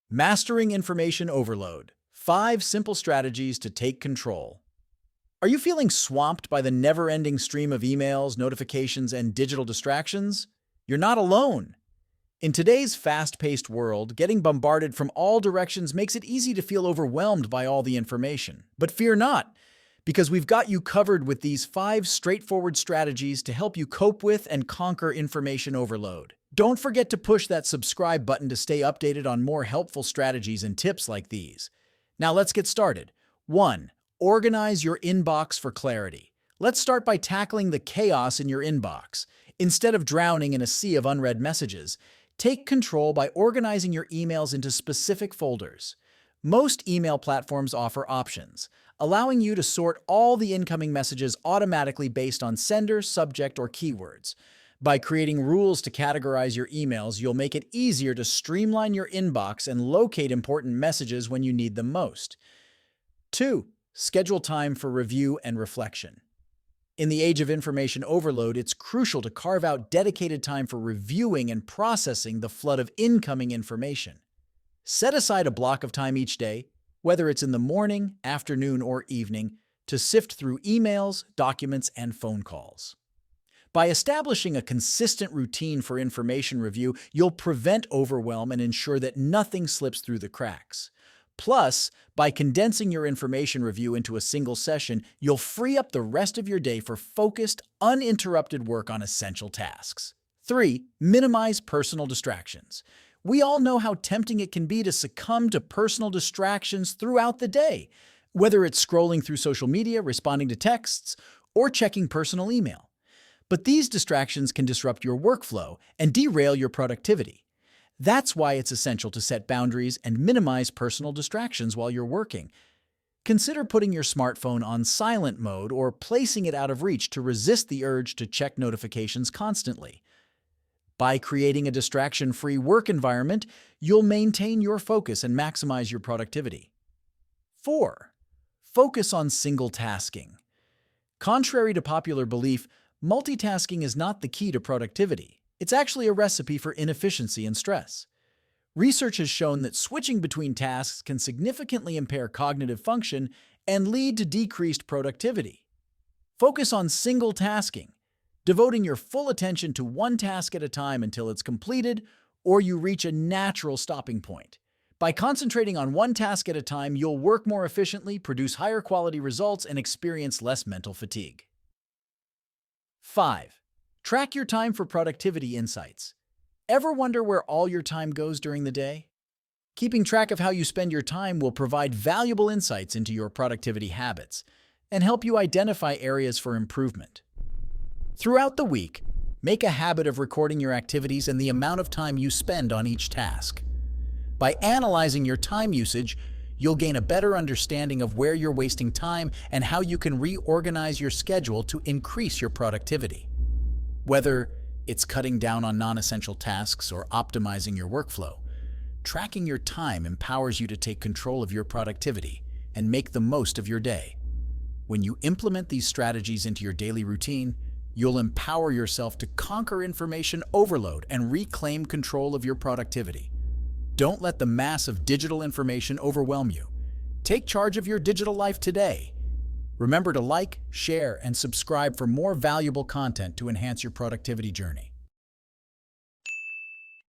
Mastering Information Overload. 5 Simple Strategies to Take Control. Are you feeling swamped by the never-ending stream of emails, notifications, and digital distractions? You're not alone. In today's fast-paced world, getting bombarded from all directions makes it easy to feel overwhelmed by all the information. But fear not, because we've got you covered with these 5 straightforward strategies to help you cope with and conquer information overload. Don't forget to push that subscribe button to stay updated on more helpful strategies and tips like these. Now let's get started. 1. Organize your inbox for clarity. Let's start by tackling the chaos in your inbox. Instead of drowning in a sea of unread messages, take control by organizing your emails into specific folders. Most email platforms offer options, allowing you to sort all the incoming messages automatically based on sender, subject, or keywords. By creating rules to categorize your emails, you'll make it easier to streamline your inbox and locate important messages when you need them most. 2. Schedule time for review and reflection. In the age of information overload, it's crucial to carve out dedicated time for reviewing and processing the flood of incoming information. Set aside a block of time each day, whether it's in the morning, afternoon, or evening, to sift through emails, documents, and phone calls. By establishing a consistent routine for information review, you'll prevent overwhelm and ensure that nothing slips through the cracks. Plus, by condensing your information review into a single session, you'll free up the rest of your day for focused, uninterrupted work on essential tasks. 3. Minimize personal distractions. We all know how tempting it can be to succumb to personal distractions throughout the day, whether it's scrolling through social media, responding to texts, or checking personal email. But these distractions can disrupt your workflow and derail your productivity. That's why it's essential to set boundaries and minimize personal distractions while you're working. Consider putting your smartphone on silent mode or placing it out of reach to resist the urge to check notifications constantly. By creating a distraction-free work environment, you'll maintain your focus and maximize your productivity. 4. Focus on single tasking. Contrary to popular belief, multitasking is not the key to productivity. It's actually a recipe for inefficiency and stress. Research has shown that switching between tasks can significantly impair cognitive function and lead to decreased productivity. Focus on single tasking, devoting your full attention to one task at a time until it's completed or you reach a natural stopping point. By concentrating on one task at a time, you'll work more efficiently, produce higher quality results, and experience less mental fatigue. 5. Track your time for productivity insights. Ever wonder where all your time goes during the day? Keeping track of how you spend your time will provide valuable insights into your productivity habits and help you identify areas for improvement. Throughout the week, make a habit of recording your activities and the amount of time you spend on each task. By analyzing your time usage, you'll gain a better understanding of where you're wasting time and how you can reorganize your schedule to increase your productivity. Whether it's cutting down on non-essential tasks or optimizing your workflow, tracking your time empowers you to take control of your productivity and make the most of your day. When you implement these strategies into your daily routine, you'll empower yourself to conquer information overload and reclaim control of your productivity. Don't let the mass of digital information overwhelm you. Take charge of your digital life today. Remember to like, share, and subscribe for more valuable content to enhance your productivity journey.